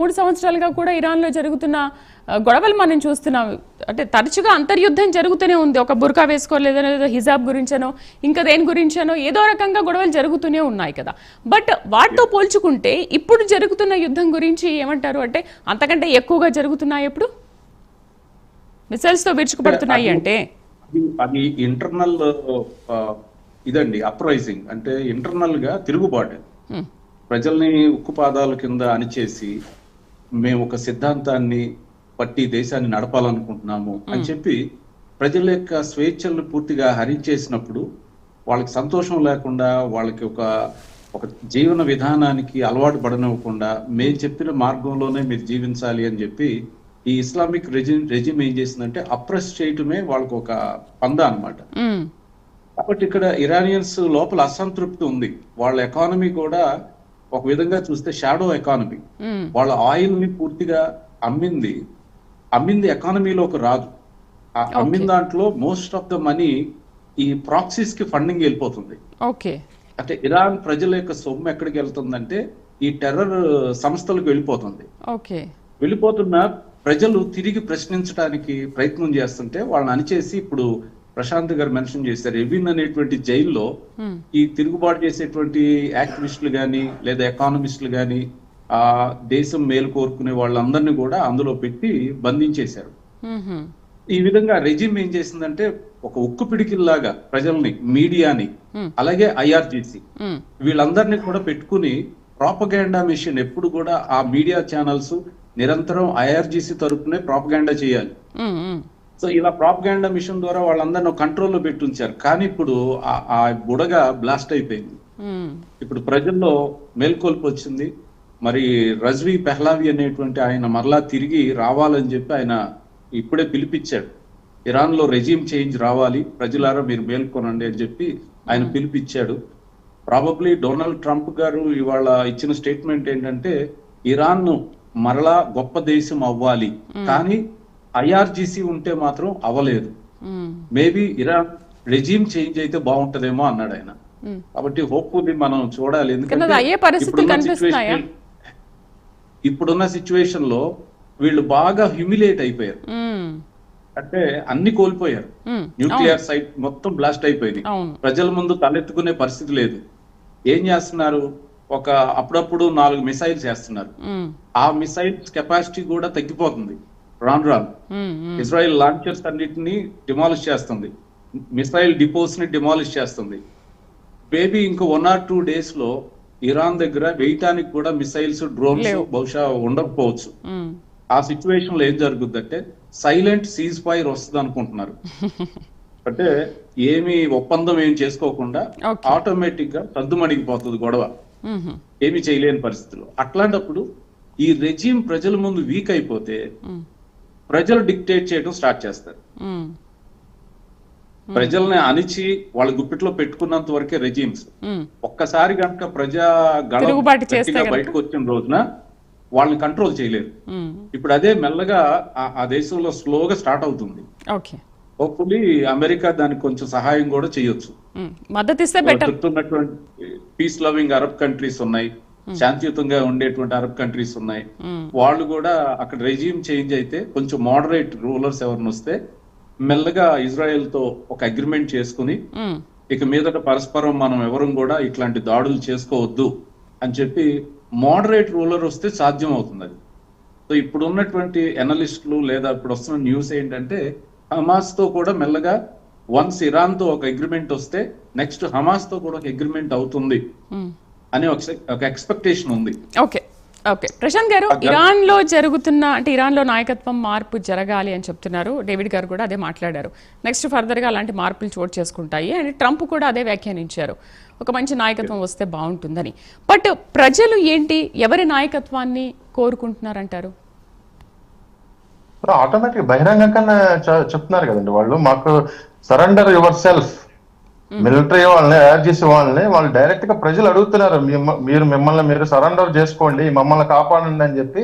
3 సంవత్సరాలుగా కూడా ఇరాన్లో జరుగుతున్న గొడవలు మనం చూస్తున్నాం. అంటే తరచుగా అంతర్యుద్ధం జరుగుతూనే ఉంది. ఒక బుర్కా వేసుకోలేదనో లేదా హిజాబ్ గురించనో ఇంకా దేని గురించనో ఏదో రకంగా గొడవలు జరుగుతూనే ఉన్నాయి కదా. బట్ వాటితో పోల్చుకుంటే ఇప్పుడు జరుగుతున్న యుద్ధం గురించి ఏమంటారు? అంటే అంతకంటే ఎక్కువగా జరుగుతున్నాయి ఎప్పుడు మిసైల్స్ తో విరుచుకుపడుతున్నాయి అంటే అది ఇంటర్నల్ ఇదండి అప్రైజింగ్ అంటే ఇంటర్నల్ గా తిరుగుబాటు. ప్రజల్ని ఉక్కుపాదాల కింద అణిచేసి మేము ఒక సిద్ధాంతాన్ని పట్టి దేశాన్ని నడపాలనుకుంటున్నాము అని చెప్పి ప్రజల యొక్క స్వేచ్ఛలను పూర్తిగా హరించేసినప్పుడు వాళ్ళకి సంతోషం లేకుండా వాళ్ళకి ఒక జీవన విధానానికి అలవాటు పడనివ్వకుండా మేము చెప్పిన మార్గంలోనే మీరు జీవించాలి అని చెప్పి ఈ ఇస్లామిక్ రెజిమ్ ఏం చేసిందంటే అప్రెస్ చేయటమే వాళ్ళకి ఒక పందా అన్నమాట. కాబట్టి ఇక్కడ ఇరానియన్స్ లోపల అసంతృప్తి ఉంది. వాళ్ళ ఎకానమీ కూడా ఒక విధంగా చూస్తే షాడో ఎకానమీ. వాళ్ళ ఆయిల్ ని పూర్తిగా అమ్మింది ఎకానమీలోకి రాదు. అమ్మిన దాంట్లో మోస్ట్ ఆఫ్ ద మనీ ఈ ప్రాక్సీస్ కి ఫండింగ్ వెళ్ళిపోతుంది. అంటే ఇరాన్ ప్రజల యొక్క సొమ్ము ఎక్కడికి వెళ్తుందంటే ఈ టెర్రర్ సంస్థలకు వెళ్ళిపోతుంది. వెళ్ళిపోతున్న ప్రజలు తిరిగి ప్రశ్నించడానికి ప్రయత్నం చేస్తుంటే వాళ్ళని అణిచేసి ఇప్పుడు ప్రశాంత్ గారు మెన్షన్ చేశారు, ఎవిన్ అనేటువంటి జైల్లో ఈ తిరుగుబాటు చేసేటువంటి యాక్టివిస్టులు గాని లేదా ఎకానమిస్టులు గాని ఆ దేశం మేలు కోరుకునే వాళ్ళందరినీ కూడా అందులో పెట్టి బంధించేశారు. ఈ విధంగా రెజిమ్ ఏం చేసిందంటే ఒక ఉక్కు పిడికిల్లాగా ప్రజల్ని, మీడియాని, అలాగే ఐఆర్జీసీ వీళ్ళందరినీ కూడా పెట్టుకుని ప్రాపగాండా మిషన్ ఎప్పుడు కూడా ఆ మీడియా ఛానల్స్ నిరంతరం ఐఆర్జీసీ తరపునే ప్రాపగాండా చేయాలి. సో ఇలా ప్రాపగాండా మిషన్ ద్వారా వాళ్ళందరినీ కంట్రోల్లో పెట్టి ఉంచారు. కానీ ఇప్పుడు ఆ బుడగ బ్లాస్ట్ అయిపోయింది. ఇప్పుడు ప్రజల్లో మేల్కొల్పు వచ్చింది. మరి రజ్వీ పెహ్లావి అనేటువంటి ఆయన మరలా తిరిగి రావాలని చెప్పి ఆయన ఇప్పుడే పిలిపించాడు. ఇరాన్ లో రెజిమ్ చేంజ్ రావాలి, ప్రజలారా మీరు మేల్కొనండి అని చెప్పి ఆయన పిలిపించాడు. ప్రాబబ్లీ డొనాల్డ్ ట్రంప్ గారు ఇవాళ ఇచ్చిన స్టేట్మెంట్ ఏంటంటే ఇరాన్ ను మరలా గొప్ప దేశం అవ్వాలి, కానీ ఐఆర్జీసీ ఉంటే మాత్రం అవ్వలేదు. మేబీ ఇరాన్ రెజిమ్ చేంజ్ అయితే బాగుంటదేమో అన్నాడు ఆయన. కాబట్టి హోప్ఫుల్లీ మనం చూడాలి. ఎందుకంటే ఇప్పుడున్న సిచ్యువేషన్ లో వీళ్ళు బాగా హ్యూమిలేట్ అయిపోయారు. అంటే అన్ని కోల్పోయారు. న్యూక్లియర్ సైట్ మొత్తం బ్లాస్ట్ అయిపోయింది. ప్రజల ముందు తలెత్తుకునే పరిస్థితి లేదు. ఏం చేస్తున్నారు? అప్పుడప్పుడు 4 మిసైల్స్ చేస్తున్నారు. ఆ మిసైల్స్ కెపాసిటీ కూడా తగ్గిపోతుంది రాను. ఇజ్రాయెల్ లాంచర్స్ అన్నిటిని డిమాలిష్ చేస్తుంది, మిసైల్ డిపోస్ ని డిమాలిష్ చేస్తుంది. మేబీ ఇంకో 1 or 2 days లో ఇరాన్ దగ్గర వేయటానికి కూడా మిసైల్స్, డ్రోన్స్ బహుశా ఉండకపోవచ్చు. ఆ సిచ్యువేషన్ లో ఏం జరుగుద్దంటే సైలెంట్ సీజ్ ఫైర్ వస్తుంది అనుకుంటున్నారు. అంటే ఏమి ఒప్పందం ఏం చేసుకోకుండా ఆటోమేటిక్ గా సద్దుమణిగిపోతుంది గొడవ, ఏమి చేయలేని పరిస్థితులు. అట్లాంటప్పుడు ఈ రెజిమ్ ప్రజల ముందు వీక్ అయిపోతే ప్రజలు డిక్టేట్ చేయడం స్టార్ట్ చేస్తారు. ప్రజల్ని అణిచి వాళ్ళ గుప్పిట్లో పెట్టుకున్నంత వరకే రెజిమ్స్. ఒక్కసారి కనుక ప్రజా గళం బయటకు వచ్చిన రోజున వాళ్ళని కంట్రోల్ చేయలేరు. ఇప్పుడు అదే మెల్లగా ఆ దేశంలో స్లోగా స్టార్ట్ అవుతుంది. హోప్ఫుల్లీ అమెరికా దానికి కొంచెం సహాయం కూడా చేయొచ్చు. చుట్టూన్నటువంటి పీస్ లవింగ్ అరబ్ కంట్రీస్ ఉన్నాయి, శాంతియుతంగా ఉండేటువంటి అరబ్ కంట్రీస్ ఉన్నాయి. వాళ్ళు కూడా అక్కడ రెజిమ్ చేంజ్ అయితే కొంచెం మోడరేట్ రూలర్స్ ఎవరిని వస్తే మెల్లగా ఇజ్రాయెల్ తో ఒక అగ్రిమెంట్ చేసుకుని ఇక మీదట పరస్పరం మనం ఎవరు కూడా ఇట్లాంటి దాడులు చేసుకోవద్దు అని చెప్పి మోడరేట్ రూలర్ వస్తే సాధ్యం అవుతుంది అది. సో ఇప్పుడు ఉన్నటువంటి అనలిస్టులు లేదా ఇప్పుడు వస్తున్న న్యూస్ ఏంటంటే హమాస్ తో కూడా మెల్లగా వన్స్ ఇరాన్ తో ఒక అగ్రిమెంట్ వస్తే నెక్స్ట్ హమాస్ తో కూడా ఒక అగ్రిమెంట్ అవుతుంది అనే ఒక ఎక్స్పెక్టేషన్ ఉంది. ఓకే ప్రశాంత్ గారు, ఇరాన్ లో జరుగుతున్న అంటే ఇరాన్ లో నాయకత్వం మార్పు జరగాలి అని చెప్తున్నారు. డేవిడ్ గారు కూడా అదే మాట్లాడారు. నెక్స్ట్ ఫర్దర్ గా అలాంటి మార్పులు చోటు చేసుకుంటాయి అని ట్రంప్ కూడా అదే వ్యాఖ్యానించారు. ఒక మంచి నాయకత్వం వస్తే బాగుంటుందని. బట్ ప్రజలు ఏంటి, ఎవరి నాయకత్వాన్ని కోరుకుంటున్నారంటారు? ఆటోమేటిక్ బహిరంగంగా చెప్తున్నారు కదండి వాళ్ళు, మాకు సరెండర్ యువర్ సెల్ఫ్. మిలిటరీ వాళ్ళని, ఐఆర్జీసీ వాళ్ళని వాళ్ళు డైరెక్ట్ గా ప్రజలు అడుగుతున్నారు, మీరు మిమ్మల్ని మీరు సరెండర్ చేసుకోండి, మమ్మల్ని కాపాడండి అని చెప్పి